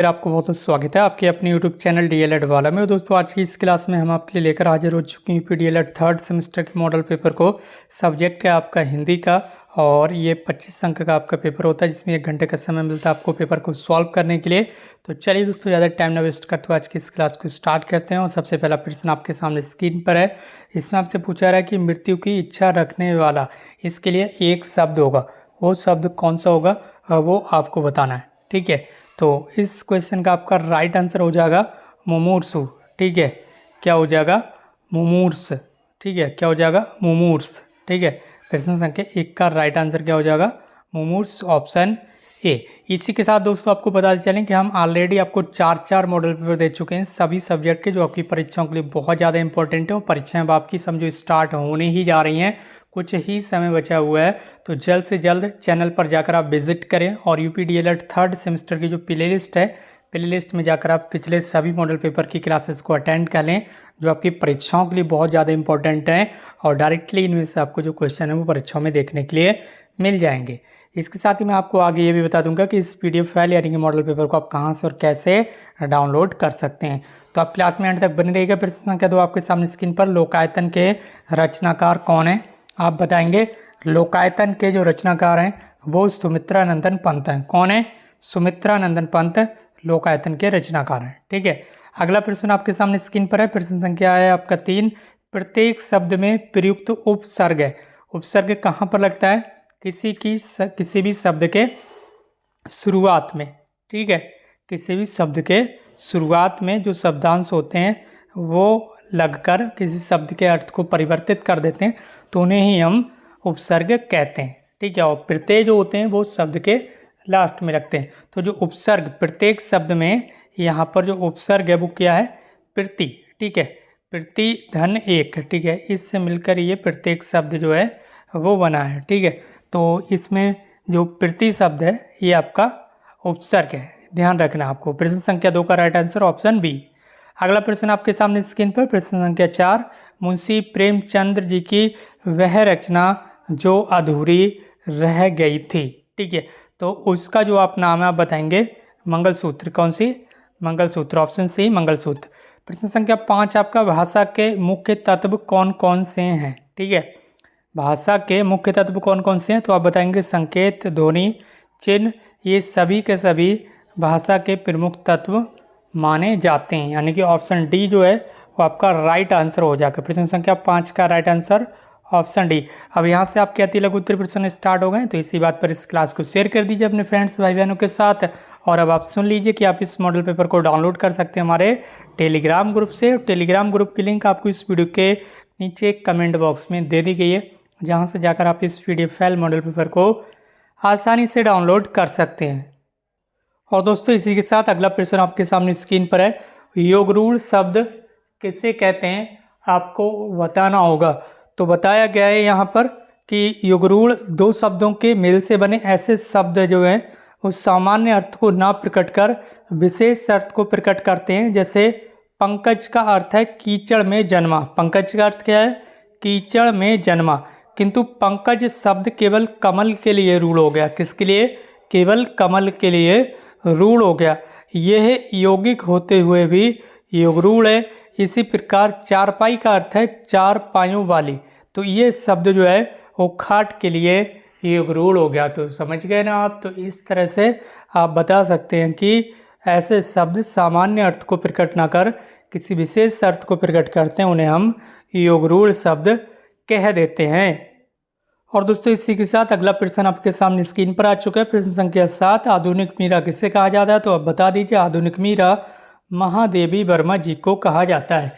फिर आपको बहुत बहुत स्वागत है आपके अपने YouTube चैनल DLED वाला में। दोस्तों आज की इस क्लास में हम आपके लिए लेकर हाजिर हो चुके हैं DLED थर्ड सेमेस्टर के मॉडल पेपर को। सब्जेक्ट है आपका हिंदी का और ये 25 अंक का आपका पेपर होता है जिसमें 1 घंटे का समय मिलता है आपको पेपर को सॉल्व करने के लिए। तो चलिए दोस्तों ज़्यादा टाइम ना वेस्ट करते हुए आज की इस क्लास को स्टार्ट करते हैं। और सबसे पहला प्रश्न आपके सामने स्क्रीन पर है। इसमें आपसे पूछा जा रहा है कि मृत्यु की इच्छा रखने वाला, इसके लिए एक शब्द होगा, वो शब्द कौन सा होगा वो आपको बताना है। ठीक है, तो इस क्वेश्चन का आपका राइट आंसर हो जाएगा मुमूर्षु। ठीक है, क्या हो जाएगा? मुमूर्ष। ठीक है, क्या हो जाएगा? मुमूर्ष। ठीक है, प्रश्न संख्या 1 का राइट आंसर क्या हो जाएगा? मुमूर्ष, ऑप्शन ए। इसी के साथ दोस्तों आपको बता चलें कि हम ऑलरेडी आपको 4 मॉडल पेपर दे चुके हैं सभी सब्जेक्ट के, जो आपकी परीक्षाओं के लिए बहुत ज़्यादा इंपॉर्टेंट है। और परीक्षाएं अब आपकी समझो स्टार्ट होने ही जा रही हैं, कुछ ही समय बचा हुआ है। तो जल्द से जल्द चैनल पर जाकर आप विजिट करें और यूपी DLED थर्ड सेमेस्टर की जो प्लेलिस्ट है, प्लेलिस्ट में जाकर आप पिछले सभी मॉडल पेपर की क्लासेस को अटेंड कर लें, जो आपकी परीक्षाओं के लिए बहुत ज़्यादा इंपॉर्टेंट हैं। और डायरेक्टली इनमें से आपको जो क्वेश्चन है वो परीक्षाओं में देखने के लिए मिल जाएंगे। इसके साथ ही मैं आपको आगे ये भी बता दूंगा कि इस PDF फाइल यानी कि मॉडल पेपर को आप कहाँ से और कैसे डाउनलोड कर सकते हैं। तो आप क्लास में एंड तक बने रहिएगा। प्रश्न संख्या 2 आपके सामने स्क्रीन पर, लोकायतन के रचनाकार कौन है? आप बताएंगे। लोकायतन के जो रचनाकार हैं वो सुमित्रानंदन पंत हैं। कौन है? सुमित्रानंदन पंत लोकायतन के रचनाकार हैं। ठीक है, अगला प्रश्न आपके सामने स्क्रीन पर है। प्रश्न संख्या है आपका 3। प्रत्येक शब्द में प्रयुक्त उपसर्ग है, उपसर्ग कहाँ पर लगता है? किसी भी शब्द के शुरुआत में। ठीक है, किसी भी शब्द के शुरुआत में जो शब्दांश होते हैं वो लगकर किसी शब्द के अर्थ को परिवर्तित कर देते हैं, तो उन्हें ही हम उपसर्ग कहते हैं। ठीक है, और प्रत्यय जो होते हैं वो शब्द के लास्ट में लगते हैं। तो जो उपसर्ग प्रत्येक शब्द में, यहाँ पर जो उपसर्ग है वो क्या है? प्रति। ठीक है, प्रति धन एक। ठीक है, इससे मिलकर ये प्रत्येक शब्द जो है वो बना है। ठीक है, तो इसमें जो प्रति शब्द है ये आपका उपसर्ग है, ध्यान रखना आपको। प्रश्न संख्या 2 का राइट आंसर ऑप्शन बी। अगला प्रश्न आपके सामने स्क्रीन पर, प्रश्न संख्या 4। मुंशी प्रेमचंद्र जी की वह रचना जो अधूरी रह गई थी। ठीक है, तो उसका जो आप नाम है आप बताएंगे। मंगलसूत्र। कौन सी? Mangalsutra, option C mangalsutra. प्रश्न संख्या 5 आपका, भाषा के मुख्य तत्व कौन कौन से हैं? ठीक है, भाषा के मुख्य तत्व कौन कौन से हैं? तो आप बताएंगे संकेत, ध्वनि, चिन्ह, ये सभी के सभी भाषा के प्रमुख तत्व माने जाते हैं। यानी कि ऑप्शन डी जो है वो आपका राइट आंसर हो जाएगा। प्रश्न संख्या 5 का राइट आंसर ऑप्शन डी। अब यहाँ से आपके तिलक उत्तर प्रश्न स्टार्ट हो गए, तो इसी बात पर इस क्लास को शेयर कर दीजिए अपने फ्रेंड्स भाई बहनों के साथ। और अब आप सुन लीजिए कि आप इस मॉडल पेपर को डाउनलोड कर सकते हैं हमारे टेलीग्राम ग्रुप से। टेलीग्राम ग्रुप की लिंक आपको इस वीडियो के नीचे कमेंट बॉक्स में दे दी गई है, जहाँ से जाकर आप इस PDF फाइल मॉडल पेपर को आसानी से डाउनलोड कर सकते हैं। और दोस्तों इसी के साथ अगला प्रश्न आपके सामने स्क्रीन पर है। योगरूढ़ शब्द किसे कहते हैं? आपको बताना होगा। तो बताया गया है यहाँ पर कि योगरूढ़ 2 शब्दों के मेल से बने ऐसे शब्द जो हैं उस सामान्य अर्थ को ना प्रकट कर विशेष अर्थ को प्रकट करते हैं। जैसे पंकज का अर्थ है कीचड़ में जन्मा। पंकज का अर्थ क्या है? कीचड़ में जन्मा। किंतु पंकज शब्द केवल कमल के लिए रूढ़ हो गया। किसके लिए? केवल कमल के लिए रूढ़ हो गया। यह यौगिक होते हुए भी योगरूढ़ है। इसी प्रकार चारपाई का अर्थ है चार पायों वाली। तो ये शब्द जो है वो खाट के लिए योगरूढ़ हो गया। तो समझ गए ना आप? तो इस तरह से आप बता सकते हैं कि ऐसे शब्द सामान्य अर्थ को प्रकट ना कर किसी विशेष अर्थ को प्रकट करते हैं, उन्हें हम योगरूढ़ शब्द कह देते हैं। और दोस्तों इसी के साथ अगला प्रश्न आपके सामने स्क्रीन पर आ चुका है। प्रश्न संख्या 7। आधुनिक मीरा किसे कहा जाता है? तो अब बता दीजिए। आधुनिक मीरा महादेवी वर्मा जी को कहा जाता है।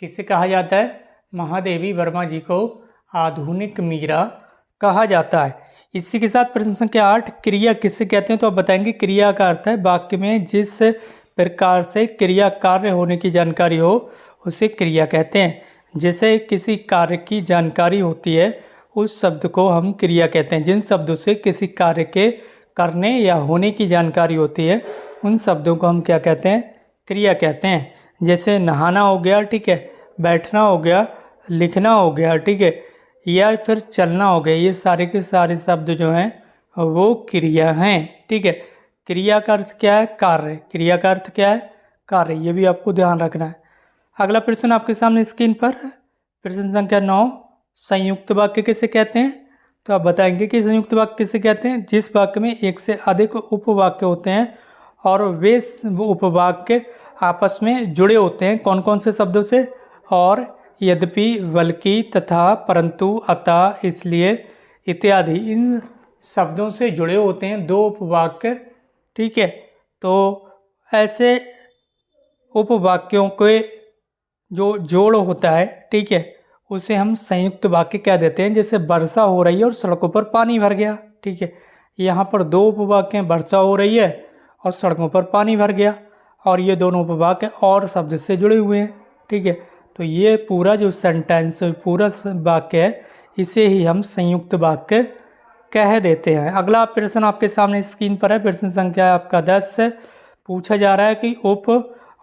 किसे कहा जाता है? महादेवी वर्मा जी को आधुनिक मीरा कहा जाता है। इसी के साथ प्रश्न संख्या 8। क्रिया किसे कहते हैं? तो आप बताएंगे। क्रिया का अर्थ है वाक्य में जिस प्रकार से क्रिया कार्य होने की जानकारी हो उसे क्रिया कहते हैं। जैसे किसी कार्य की जानकारी होती है उस शब्द को हम क्रिया कहते हैं। जिन शब्दों से किसी कार्य के करने या होने की जानकारी होती है उन शब्दों को हम क्या कहते हैं? क्रिया कहते हैं। जैसे नहाना हो गया, ठीक है, बैठना हो गया, लिखना हो गया, ठीक है, या फिर चलना हो गया। ये सारे के सारे शब्द जो हैं वो क्रिया हैं। ठीक है, क्रिया का अर्थ क्या है? कार्य। क्रिया का अर्थ क्या है? कार्य। ये भी आपको ध्यान रखना है। अगला प्रश्न आपके सामने स्क्रीन पर है। प्रश्न संख्या 9, संयुक्त वाक्य किसे कहते हैं? तो आप बताएंगे कि संयुक्त वाक्य किसे कहते हैं? जिस वाक्य में एक से अधिक उपवाक्य होते हैं और वे उपवाक्य आपस में जुड़े होते हैं। कौन कौन से शब्दों से? और, यद्यपि, बल्कि, तथा, परंतु, अतः, इसलिए इत्यादि इन शब्दों से जुड़े होते हैं दो उपवाक्य। ठीक है, तो ऐसे उपवाक्यों के जो जोड़ होता है, ठीक है, उसे हम संयुक्त वाक्य कह देते हैं। जैसे वर्षा हो रही है और सड़कों पर पानी भर गया। ठीक है, यहाँ पर दो उपवाक्य हैं, वर्षा हो रही है और सड़कों पर पानी भर गया, और ये दोनों उपवाक्य और शब्द से जुड़े हुए हैं। ठीक है, तो ये पूरा जो सेंटेंस पूरा वाक्य है, इसे ही हम संयुक्त वाक्य कह देते हैं। अगला प्रश्न आपके सामने स्क्रीन पर है। प्रश्न संख्या आपका 10 है। पूछा जा रहा है कि उप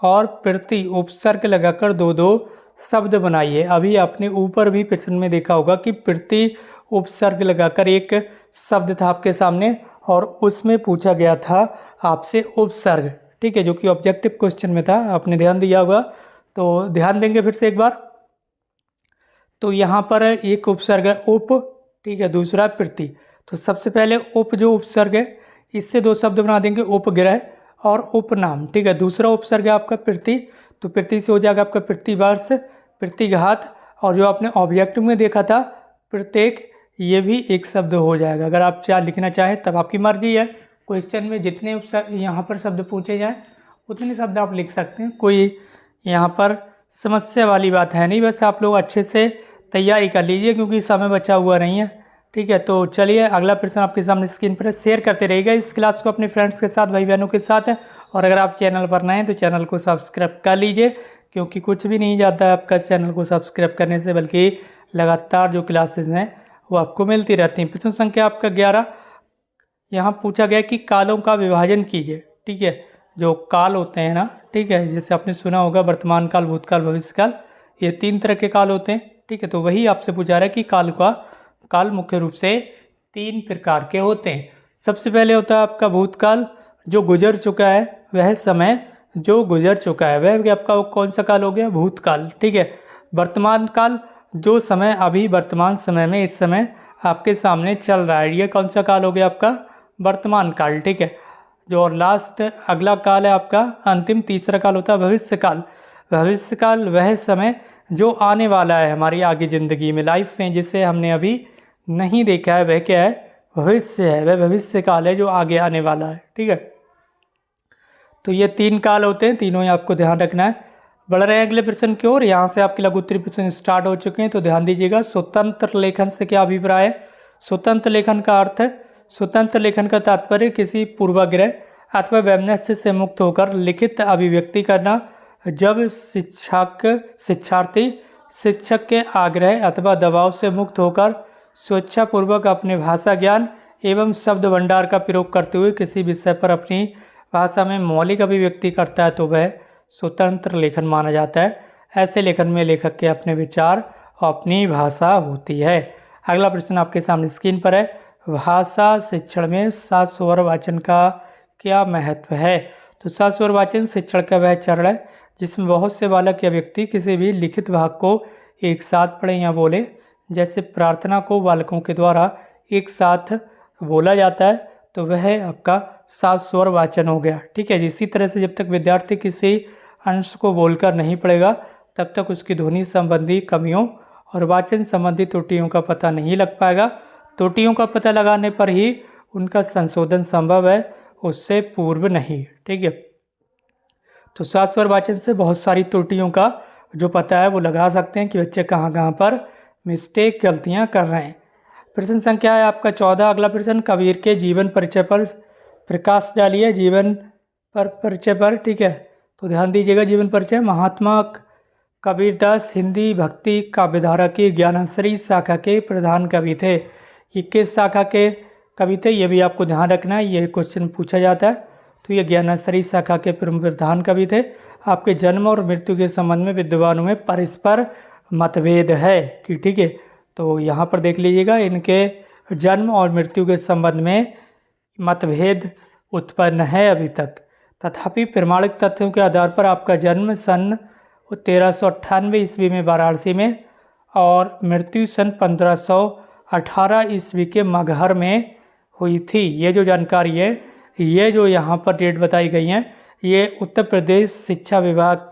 और प्रति उपसर्ग लगाकर दो दो शब्द बनाइए। अभी आपने ऊपर भी प्रश्न में देखा होगा कि प्रति उपसर्ग लगाकर एक शब्द था आपके सामने, और उसमें पूछा गया था आपसे उपसर्ग। ठीक है, जो कि ऑब्जेक्टिव क्वेश्चन में था, आपने ध्यान दिया होगा, तो ध्यान देंगे फिर से एक बार। तो यहाँ पर एक उपसर्ग है उप, ठीक है, दूसरा प्रति। तो सबसे पहले उप जो उपसर्ग है, इससे दो शब्द बना देंगे, उपग्रह और उपनाम। ठीक है, दूसरा उपसर्ग है आपका प्रति, तो प्रति से हो जाएगा आपका प्रतिवर्ष, प्रतिघात, और जो आपने ऑब्जेक्ट में देखा था प्रत्येक, ये भी एक शब्द हो जाएगा। अगर आप लिखना चाहें तब आपकी मर्जी है। क्वेश्चन में जितने यहाँ पर शब्द पूछे जाएँ उतने शब्द आप लिख सकते हैं, कोई यहाँ पर समस्या वाली बात है नहीं। बस आप लोग अच्छे से तैयारी कर लीजिए क्योंकि समय बचा हुआ नहीं है। ठीक है, तो चलिए अगला प्रश्न आपके सामने स्क्रीन पर शेयर करते रहिएगा इस क्लास को अपने फ्रेंड्स के साथ, भाई बहनों के साथ। और अगर आप चैनल पर नए हैं तो चैनल को सब्सक्राइब कर लीजिए, क्योंकि कुछ भी नहीं जाता है आपका चैनल को सब्सक्राइब करने से, बल्कि लगातार जो क्लासेज हैं वो आपको मिलती रहती हैं। प्रश्न संख्या आपका 11, यहाँ पूछा गया कि कालों का विभाजन कीजिए। ठीक है, जो काल होते हैं ना, ठीक है, जैसे आपने सुना होगा वर्तमान काल, भूतकाल, भविष्यकाल, ये 3 तरह के काल होते हैं। ठीक है, तो वही आपसे पूछा रहा है कि काल मुख्य रूप से 3 प्रकार के होते हैं। सबसे पहले होता है आपका भूतकाल, जो गुजर चुका है, वह समय जो गुजर चुका है, वह आपका कौन सा काल हो गया? भूतकाल। ठीक है, वर्तमान काल, जो समय अभी वर्तमान समय में इस समय आपके सामने चल रहा है, ये कौन सा काल हो गया आपका? वर्तमान काल। ठीक है, जो और लास्ट अगला काल है आपका अंतिम तीसरा काल होता है भविष्यकाल। भविष्यकाल वह समय जो आने वाला है हमारी आगे ज़िंदगी में, लाइफ में, जिसे हमने अभी नहीं देखा है, वह क्या है? भविष्य है, वह भविष्य काल है जो आगे आने वाला है। ठीक है, तो ये 3 काल होते हैं, तीनों ही आपको ध्यान रखना है। बढ़ रहे हैं अगले प्रश्न की ओर। यहाँ से आपके लघु उत्तरीय प्रश्न स्टार्ट हो चुके हैं, तो ध्यान दीजिएगा। स्वतंत्र लेखन से क्या अभिप्राय है? स्वतंत्र लेखन का अर्थ है, स्वतंत्र लेखन का तात्पर्य किसी पूर्वाग्रह अथवा वैमनस्य से मुक्त होकर लिखित अभिव्यक्ति करना, जब शिक्षार्थी शिक्षक के आग्रह अथवा दबाव से मुक्त होकर स्वेच्छापूर्वक अपने भाषा ज्ञान एवं शब्द भंडार का प्रयोग करते हुए किसी विषय पर अपनी भाषा में मौलिक अभिव्यक्ति करता है, तो वह स्वतंत्र लेखन माना जाता है। ऐसे लेखन में लेखक के अपने विचार और अपनी भाषा होती है। अगला प्रश्न आपके सामने स्क्रीन पर है। भाषा शिक्षण में सात स्वर वाचन का क्या महत्व है? तो सात स्वर वाचन शिक्षण का वह चरण है जिसमें बहुत से बालक या व्यक्ति किसी भी लिखित भाग को एक साथ पढ़ें या बोलें। जैसे प्रार्थना को बालकों के द्वारा एक साथ बोला जाता है, तो वह आपका सात स्वर वाचन हो गया। ठीक है, इसी तरह से जब तक विद्यार्थी किसी अंश को बोलकर नहीं पढ़ेगा, तब तक उसकी ध्वनि संबंधी कमियों और वाचन संबंधी त्रुटियों का पता नहीं लग पाएगा। त्रुटियों का पता लगाने पर ही उनका संशोधन संभव है, उससे पूर्व नहीं। ठीक है, तो सात स्वर वाचन से बहुत सारी त्रुटियों का जो पता है वो लगा सकते हैं कि बच्चे कहाँ कहाँ पर मिस्टेक, गलतियाँ कर रहे हैं। प्रश्न संख्या है आपका 14। अगला प्रश्न, कबीर के जीवन परिचय पर प्रकाश डालिए। जीवन पर परिचय पर, ठीक है, तो ध्यान दीजिएगा। जीवन परिचय, महात्मा कबीरदास हिंदी भक्ति काव्यधारा की ज्ञानश्री शाखा के प्रधान कवि थे। ये किस शाखा के कवि थे, ये भी आपको ध्यान रखना है, ये क्वेश्चन पूछा जाता है। तो ये ज्ञानश्री शाखा के प्रधान कवि थे। आपके जन्म और मृत्यु के संबंध में विद्वानों में परस्पर मतभेद है कि, ठीक है, तो यहाँ पर देख लीजिएगा, इनके जन्म और मृत्यु के संबंध में मतभेद उत्पन्न है अभी तक। तथापि प्रमाणिक तथ्यों के आधार पर आपका जन्म सन 1398 ईस्वी में वाराणसी में और मृत्यु सन 1518 ईस्वी के मगहर में हुई थी। ये जो जानकारी है, ये जो यहाँ पर डेट बताई गई हैं, ये उत्तर प्रदेश शिक्षा विभाग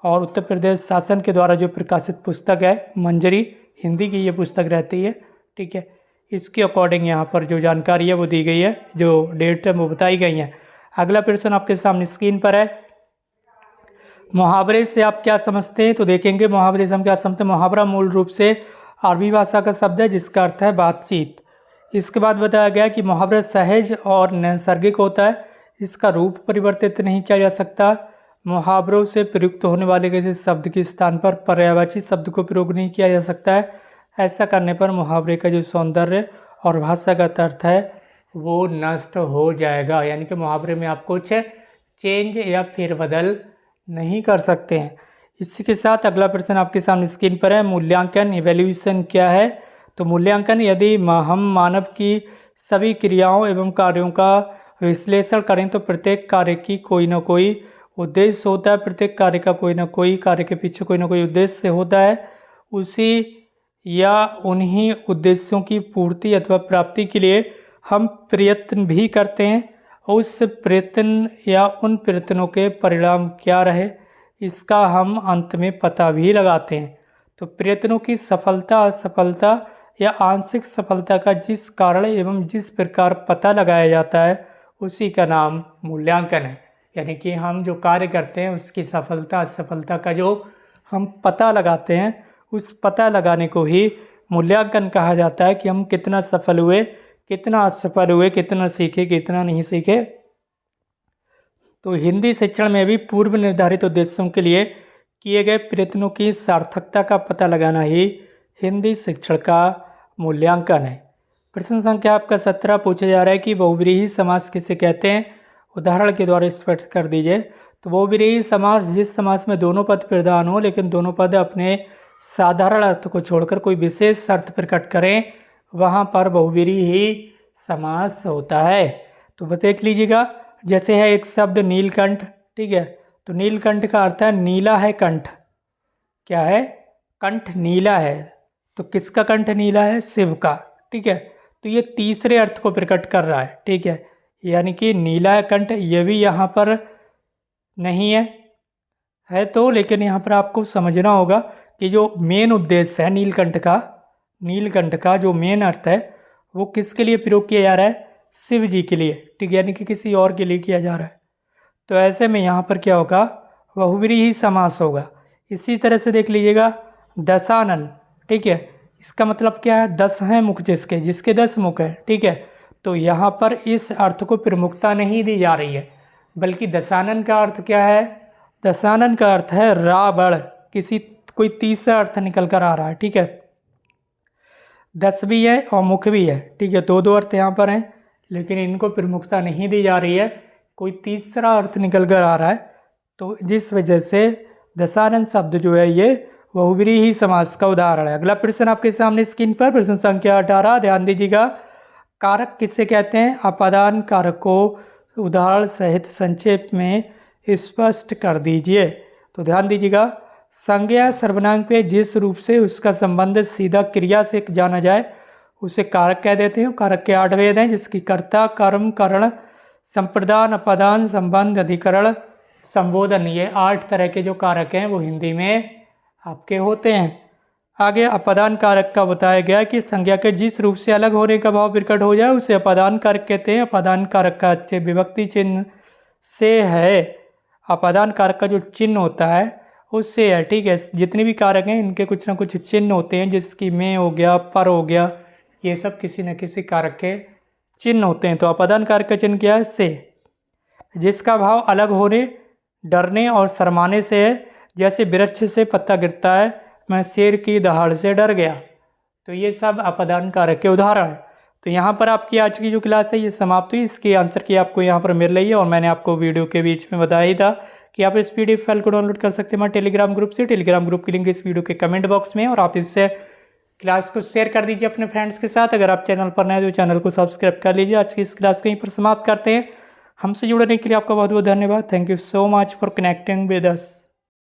और उत्तर प्रदेश शासन के द्वारा जो प्रकाशित पुस्तक है मंजरी, हिंदी की ये पुस्तक रहती है, ठीक है। इसके अकॉर्डिंग यहाँ पर जो जानकारी है वो दी गई है, जो डेट है वो बताई गई हैं। अगला प्रश्न आपके सामने स्क्रीन पर है। मुहावरे से आप क्या समझते हैं? तो देखेंगे मुहावरे से हम क्या समझते हैं। मुहावरा मूल रूप से अरबी भाषा का शब्द है जिसका अर्थ है बातचीत। इसके बाद बताया गया कि मुहावरा सहज और नैसर्गिक होता है, इसका रूप परिवर्तित नहीं किया जा सकता। मुहावरों से प्रयुक्त होने वाले किसी शब्द के स्थान पर पर्यायवाची शब्द को प्रयोग नहीं किया जा सकता है। ऐसा करने पर मुहावरे का जो सौंदर्य और भाषागत अर्थ है वो नष्ट हो जाएगा। यानी कि मुहावरे में आप कुछ चेंज या फेरबदल नहीं कर सकते हैं। इसी के साथ अगला प्रश्न आपके सामने स्क्रीन पर है। मूल्यांकन इवैल्यूएशन क्या है? तो मूल्यांकन यदि हम मानव की सभी क्रियाओं एवं कार्यों का विश्लेषण करें तो प्रत्येक कार्य की कोई ना कोई उद्देश्य होता है। प्रत्येक कार्य का कोई ना कोई, कार्य के पीछे कोई ना कोई उद्देश्य होता है। उसी या उन्हीं उद्देश्यों की पूर्ति अथवा प्राप्ति के लिए हम प्रयत्न भी करते हैं। उस प्रयत्न या उन प्रयत्नों के परिणाम क्या रहे इसका हम अंत में पता भी लगाते हैं। तो प्रयत्नों की सफलता असफलता या आंशिक सफलता का जिस कारण एवं जिस प्रकार पता लगाया जाता है उसी का नाम मूल्यांकन है। यानी कि हम जो कार्य करते हैं उसकी सफलता असफलता का जो हम पता लगाते हैं उस पता लगाने को ही मूल्यांकन कहा जाता है कि हम कितना सफल हुए, कितना असफल हुए, कितना सीखे, कितना नहीं सीखे। तो हिंदी शिक्षण में भी पूर्व निर्धारित उद्देश्यों के लिए किए गए प्रयत्नों की सार्थकता का पता लगाना ही हिंदी शिक्षण का मूल्यांकन है। प्रश्न संख्या आपका 17 पूछा जा रहा है कि बहुव्रीहि समास किसे कहते हैं? उदाहरण के द्वारा स्पष्ट कर दीजिए। तो बहुव्रीहि समास जिस समास में दोनों पद प्रधान हो लेकिन दोनों पद अपने साधारण अर्थ को छोड़कर कोई विशेष अर्थ प्रकट करें वहाँ पर बहुव्रीहि समास होता है। तो देख लीजिएगा, जैसे है एक शब्द नीलकंठ, ठीक है। तो नीलकंठ का अर्थ है नीला है कंठ। क्या है? कंठ नीला है। तो किसका कंठ नीला है? शिव का, ठीक है। तो ये तीसरे अर्थ को प्रकट कर रहा है, ठीक है। यानी कि नीला है कंठ, ये भी यहाँ पर नहीं है तो, लेकिन यहाँ पर आपको समझना होगा कि जो मेन उद्देश्य है नीलकंठ का जो मेन अर्थ है वो किसके लिए प्रयोग किया जा रहा है? शिव जी के लिए, ठीक है। यानी कि किसी और के लिए किया जा रहा है। तो ऐसे में यहाँ पर क्या होगा? बहुव्रीहि समास होगा। इसी तरह से देख लीजिएगा दशानन, ठीक है। इसका मतलब क्या है? 10 हैं मुख जिसके 10 मुख हैं, ठीक है। तो यहाँ पर इस अर्थ को प्रमुखता नहीं दी जा रही है, बल्कि दशानन का अर्थ क्या है? दशानन का अर्थ है रावण। कोई तीसरा अर्थ निकल कर आ रहा है, ठीक है। 10 भी है और मुख भी है, ठीक है। दो अर्थ यहाँ पर हैं लेकिन इनको प्रमुखता नहीं दी जा रही है, कोई तीसरा अर्थ निकल कर आ रहा है। तो जिस वजह से दशानन शब्द जो है ये बहुव्रीहि समास का उदाहरण है। अगला प्रश्न आपके सामने स्क्रीन पर प्रश्न संख्या 18, ध्यान दीजिएगा। कारक किससे कहते हैं? अपादान कारक को उदाहरण सहित संक्षेप में स्पष्ट कर दीजिए। तो ध्यान दीजिएगा, संज्ञा सर्वनाम पे जिस रूप से उसका संबंध सीधा क्रिया से जाना जाए उसे कारक कह देते हैं। कारक के 8 भेद हैं जिसकी कर्ता, कर्म, करण, संप्रदान, अपादान, संबंध, अधिकरण, संबोधन, ये 8 तरह के जो कारक हैं वो हिंदी में आपके होते हैं। आगे अपादान कारक का बताया गया कि संज्ञा के जिस रूप से अलग होने का भाव प्रकट हो जाए उसे अपादान कारक कहते हैं। अपादान कारक का अच्छे विभक्ति चिन्ह से है, अपादान कारक का जो चिन्ह होता है उससे है, ठीक है। जितने भी कारक हैं इनके कुछ ना कुछ चिन्ह होते हैं, जिसकी में हो गया, पर हो गया, ये सब किसी न किसी कारक के चिन्ह होते हैं। तो अपादान कारक का चिन्ह क्या है? से, जिसका भाव अलग होने, डरने और शर्माने से है। जैसे वृक्ष से पत्ता गिरता है, मैं शेर की दहाड़ से डर गया। तो ये सब अपादान कारक के उदाहरण है। तो यहाँ पर आपकी आज की जो क्लास है ये समाप्त हुई। इसकी आंसर की आपको यहाँ पर मिल रही है और मैंने आपको वीडियो के बीच में बताया ही था कि आप इस PDF फाइल को डाउनलोड कर सकते हैं हमारे टेलीग्राम ग्रुप से। टेलीग्राम ग्रुप की लिंक इस वीडियो के कमेंट बॉक्स में, और आप इससे क्लास को शेयर कर दीजिए अपने फ्रेंड्स के साथ। अगर आप चैनल पर नए तो चैनल को सब्सक्राइब कर लीजिए। आज की इस क्लास को यहीं पर समाप्त करते हैं। हमसे जुड़ने के लिए आपका बहुत बहुत धन्यवाद। Thank you so much for connecting with us.